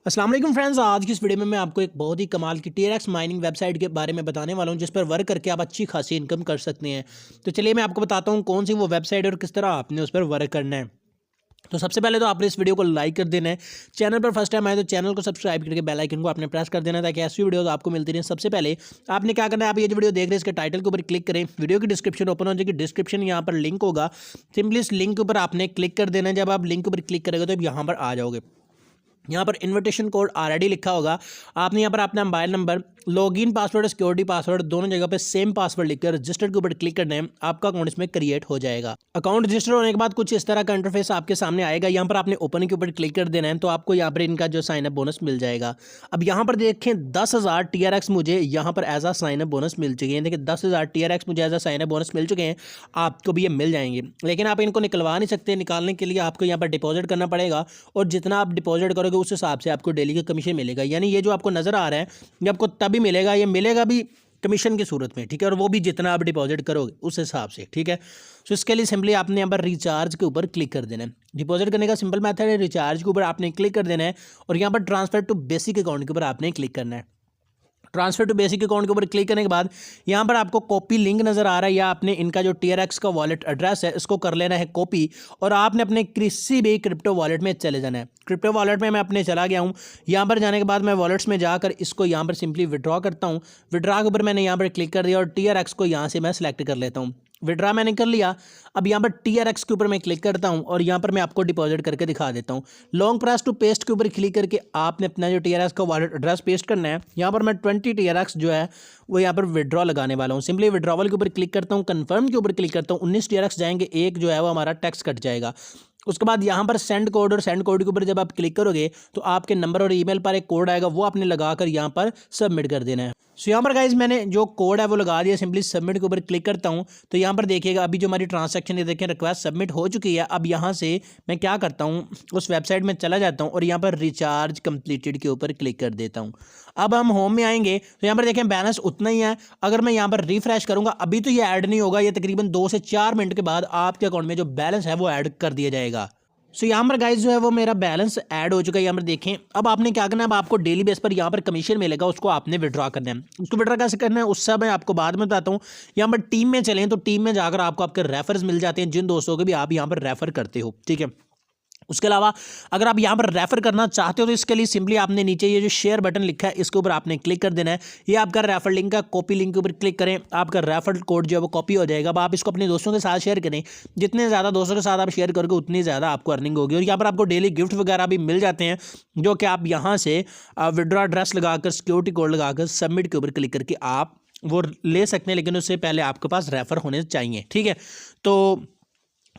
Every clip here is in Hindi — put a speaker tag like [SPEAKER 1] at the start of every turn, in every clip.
[SPEAKER 1] अस्सलाम वालेकुम फ्रेंड्स, आज की इस वीडियो में मैं आपको एक बहुत ही कमाल की TRX माइनिंग वेबसाइट के बारे में बताने वाला हूं जिस पर वर्क करके आप अच्छी खासी इनकम कर सकते हैं। तो चलिए मैं आपको बताता हूं कौन सी वो वेबसाइट है और किस तरह आपने उस पर वर्क करना है। तो सबसे पहले तो आपने इस वीडियो को लाइक कर देना है। चैनल पर फर्स्ट टाइम आए तो चैनल को सब्सक्राइब करके बेल आइकन को आपने प्रेस कर देना है ताकि ऐसी वीडियो आपको मिलती रहे। सबसे पहले आपने क्या करना है, आप ये जो वीडियो देख रहे हैं इसके टाइटल के ऊपर क्लिक करें। वीडियो की डिस्क्रिप्शन ओपन हो जाएगी, डिस्क्रिप्शन यहाँ पर लिंक होगा। सिंपली इस लिंक के ऊपर आपने क्लिक कर देना है। जब आप लिंक के ऊपर क्लिक करेंगे तो यहाँ पर आ जाओगे। यहाँ पर इन्विटेशन कोड ऑलरेडी लिखा होगा। आपने यहाँ पर अपना mobile number, login password, security password दोनों जगह पे सेम पासवर्ड लिखकर रजिस्टर के ऊपर क्लिक करना है। आपका अकाउंट इसमें क्रिएट हो जाएगा। अकाउंट रजिस्टर होने के बाद कुछ इस तरह का इंटरफेस आपके सामने आएगा। यहाँ पर आपने ओपन के ऊपर क्लिक कर देना है तो आपको यहाँ पर इनका जो साइन अप बोनस मिल जाएगा। अब यहाँ पर देखें 10,000 TRX मुझे यहाँ पर as a sign up bonus मिल चुके हैं। देखिए 10,000 TRX मुझे as a sign up bonus मिल चुके हैं। आपको भी ये मिल जाएंगे, लेकिन आप इनको निकलवा नहीं सकते। निकालने के लिए आपको यहाँ पर डिपॉजिट करना पड़ेगा और जितना आप डिपॉजिट करोगे उस हिसाब से आपको डेली का कमीशन मिलेगा। यानी ये जो आपको नजर आ रहा है ये आपको तभी मिलेगा, ये मिलेगा भी कमीशन की सूरत में, ठीक है। और वो भी जितना आप डिपॉजिट करोगे उस हिसाब से, ठीक है। तो इसके लिए सिंपली आपने यहाँ पर रिचार्ज के ऊपर क्लिक कर देना है। डिपॉजिट करने का सिंपल मेथड है, रिचार्ज के ऊपर आपने क्लिक कर देना है और यहाँ पर ट्रांसफर टू बेसिक अकाउंट के ऊपर आपने क्लिक करना है। ट्रांसफर टू बेसिक अकाउंट के ऊपर क्लिक करने के बाद यहाँ पर आपको कॉपी लिंक नजर आ रहा है, या आपने इनका जो TRX का वॉलेट एड्रेस है इसको कर लेना है कॉपी और आपने अपने किसी भी क्रिप्टो वॉलेट में चले जाना है। क्रिप्टो वॉलेट में मैं अपने चला गया हूँ। यहाँ पर जाने के बाद मैं वॉलेट्स में जाकर इसको यहाँ पर सिंपली विड्रॉ करता हूँ। विड्रॉ के ऊपर मैंने यहाँ पर क्लिक कर दिया और TRX को यहाँ से मैं सेलेक्ट कर लेता हूँ। विड्रा मैंने कर लिया। अब यहाँ पर TRX के ऊपर मैं क्लिक करता हूँ और यहाँ पर मैं आपको डिपॉजिट करके दिखा देता हूँ। लॉन्ग प्रेस टू पेस्ट के ऊपर क्लिक करके आपने अपना जो TRX का वॉलेट एड्रेस पेस्ट करना है। यहाँ पर मैं 20 TRX जो है वो यहाँ पर विड्रॉ लगाने वाला हूँ। सिंपली विड्रॉवल के ऊपर क्लिक करता हूँ, कन्फर्म के ऊपर क्लिक करता हूँ। 19 TRX जाएंगे, एक जो है वो हमारा टैक्स कट जाएगा। उसके बाद यहाँ पर सेंड कोड, और सेंड कोड के ऊपर जब आप क्लिक करोगे तो आपके नंबर और ईमेल पर एक कोड आएगा, वो आपने लगाकर यहाँ पर सबमिट कर देना है। सो यहाँ पर गाइज मैंने जो कोड है वो लगा दिया। सिंपली सबमिट के ऊपर क्लिक करता हूँ तो यहाँ पर देखिएगा अभी जो हमारी ट्रांजैक्शन है, देखें रिक्वेस्ट सबमिट हो चुकी है। अब यहाँ से मैं क्या करता हूँ, उस वेबसाइट में चला जाता हूँ और यहाँ पर रिचार्ज कंप्लीटेड के ऊपर क्लिक कर देता हूँ। अब हम होम में आएंगे तो यहाँ पर देखें बैलेंस उतना ही है। अगर मैं यहाँ पर रिफ्रेश करूँगा अभी तो ये ऐड नहीं होगा, ये तकरीबन 2 से 4 मिनट के बाद आपके अकाउंट में जो बैलेंस है वो ऐड कर दिया जाएगा। सो यहाँ पर गाइज जो है वो मेरा बैलेंस ऐड हो चुका है। यहाँ पर देखें अब आपने क्या करना है, अब आपको डेली बेस पर यहाँ पर कमीशन मिलेगा, उसको आपने विड्रॉ करना है। उसको विड्रॉ कैसे करना है उससे मैं आपको बाद में बताता हूँ। यहाँ पर टीम में चलें तो टीम में जाकर आपको आपके रेफर्स मिल जाते हैं, जिन दोस्तों को भी आप यहाँ पर रेफर करते हो, ठीक है। उसके अलावा अगर आप यहाँ पर रेफर करना चाहते हो तो इसके लिए सिंपली आपने नीचे ये जो शेयर बटन लिखा है इसके ऊपर आपने क्लिक कर देना है। ये आपका रेफर लिंक का कॉपी लिंक के ऊपर क्लिक करें, आपका रेफर कोड जो है वो कॉपी हो जाएगा। अब आप इसको अपने दोस्तों के साथ शेयर करें, जितने ज़्यादा दोस्तों के साथ आप शेयर करोगे उतनी ज़्यादा आपको अर्निंग होगी। और यहाँ पर आपको डेली गिफ्ट वगैरह भी मिल जाते हैं, जो कि आप यहाँ से विड्रॉ एड्रेस लगाकर, सिक्योरिटी कोड लगाकर, सबमिट के ऊपर क्लिक करके आप वो ले सकते हैं। लेकिन उससे पहले आपके पास रेफर होने चाहिए, ठीक है। तो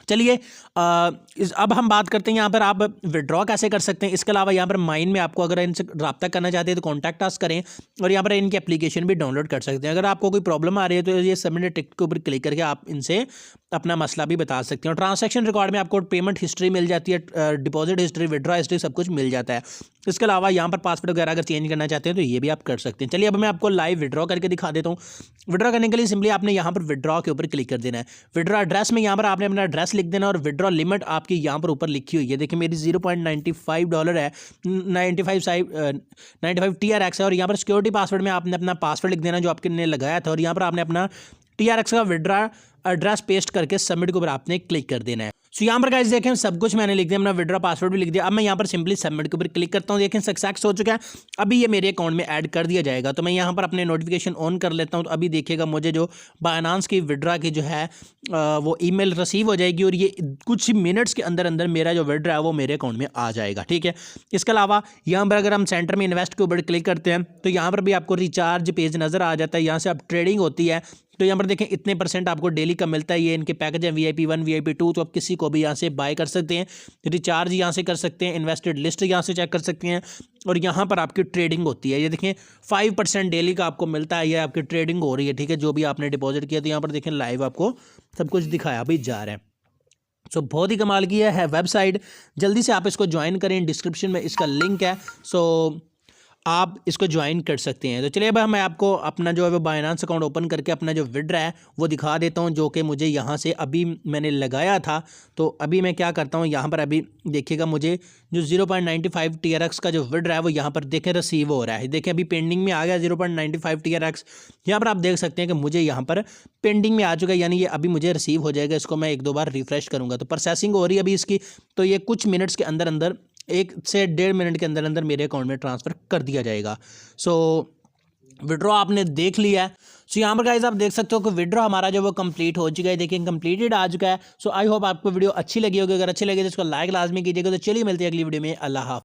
[SPEAKER 1] चलिए अब हम बात करते हैं यहाँ पर आप विड्रॉ कैसे कर सकते हैं। इसके अलावा यहाँ पर माइन में आपको अगर इनसे रब्ता करना चाहते हैं तो कॉन्टैक्ट अस करें और यहाँ पर इनकी एप्लीकेशन भी डाउनलोड कर सकते हैं। अगर आपको कोई प्रॉब्लम आ रही है तो ये सबमिट टिकट के ऊपर क्लिक करके आप इनसे अपना मसला भी बता सकते हैं। और ट्रांजैक्शन रिकॉर्ड में आपको पेमेंट हिस्ट्री मिल जाती है, डिपॉजिट हिस्ट्री, विड्रॉ हिस्ट्री सब कुछ मिल जाता है। इसके अलावा यहाँ पर पासवर्ड वगैरह अगर चेंज करना चाहते हैं तो ये भी आप कर सकते हैं। चलिए अब मैं आपको लाइव विड्रॉ करके दिखा देता हूँ। विड्रॉ करने के लिए सिंपली आपने यहाँ पर विड्रॉ के ऊपर क्लिक कर देना है। विड्रॉ एड्रेस में यहाँ पर आपने अपना एड्रेस लिख देना और विड्रॉ लिमिट आपकी यहाँ पर ऊपर लिखी हुई है। देखिए मेरी $0.95 है, 95 TRX है। और यहाँ पर सिक्योरिटी पासवर्ड में आपने अपना पासवर्ड लिख देना जो आपने लगाया था और यहाँ पर आपने अपना TRX का विड्रॉ एड्रेस पेस्ट करके सबमिट के ऊपर आपने क्लिक कर देना है। सो यहाँ पर गाइस देखें सब कुछ मैंने लिख दिया, अपना विड्रॉ पासवर्ड भी लिख दिया। अब मैं यहाँ पर सिंपली सबमिट के ऊपर क्लिक करता हूँ। देखें सक्सेस हो चुका है, अभी ये मेरे अकाउंट में ऐड कर दिया जाएगा। तो मैं यहाँ पर अपने नोटिफिकेशन ऑन कर लेता हूँ। तो अभी देखिएगा मुझे जो बाइनांस की विड्रॉ की जो है वो ईमेल रिसीव हो जाएगी और ये कुछ मिनट्स के अंदर अंदर मेरा जो विड्रॉ है वो मेरे अकाउंट में आ जाएगा, ठीक है। इसके अलावा यहाँ पर अगर हम सेंटर में इन्वेस्ट के ऊपर क्लिक करते हैं तो यहाँ पर भी आपको रिचार्ज पेज नज़र आ जाता है। यहाँ से आप ट्रेडिंग होती है तो यहाँ पर देखें इतने % आपको डेली का मिलता है। ये इनके पैकेज है VIP 1 VIP 2, तो आप किसी को भी यहाँ से बाय कर सकते हैं, रिचार्ज यहाँ से कर सकते हैं, इन्वेस्टेड लिस्ट यहाँ से चेक कर सकते हैं और यहाँ पर आपकी ट्रेडिंग होती है। ये देखें 5% डेली का आपको मिलता है, ये आपकी ट्रेडिंग हो रही है, ठीक है। जो भी आपने डिपॉजिट किया तो यहाँ पर देखें लाइव आपको सब कुछ दिखाया भी जा रहा है। सो बहुत ही कमाल की है वेबसाइट, जल्दी से आप इसको ज्वाइन करें, डिस्क्रिप्शन में इसका लिंक है। सो आप इसको ज्वाइन कर सकते हैं। तो चलिए अब मैं आपको अपना जो है वो बाइनांस अकाउंट ओपन करके अपना जो विड्रा है वो दिखा देता हूँ, जो कि मुझे यहाँ से अभी मैंने लगाया था। तो अभी मैं क्या करता हूँ, यहाँ पर अभी देखिएगा मुझे जो 0.95 TRX का जो विड्रा है वो यहाँ पर देखें रिसीव हो रहा है। देखिए अभी पेंडिंग में आ गया 0.95 TRX। यहाँ पर आप देख सकते हैं कि मुझे यहाँ पर पेंडिंग में आ चुका है, यानी ये अभी मुझे रिसीव हो जाएगा। इसको मैं 1-2 बार रिफ्रेश करूँगा तो प्रोसेसिंग हो रही है अभी इसकी। तो ये कुछ मिनट्स के अंदर अंदर 1 से 1.5 मिनट के अंदर अंदर मेरे अकाउंट में ट्रांसफ़र कर दिया जाएगा। सो विड्रॉ आपने देख लिया है। सो यहाँ पर गाइस आप देख सकते हो कि विड्रॉ हमारा जो वो कंप्लीट हो चुका है। देखिए कंप्लीटेड आ चुका है। सो आई होप आपको वीडियो अच्छी लगी होगी। अगर अच्छी लगी तो इसको लाइक लाजमी कीजिएगा। तो चलिए मिलते हैं अगली वीडियो में। अल्लाह हाफ़िज़।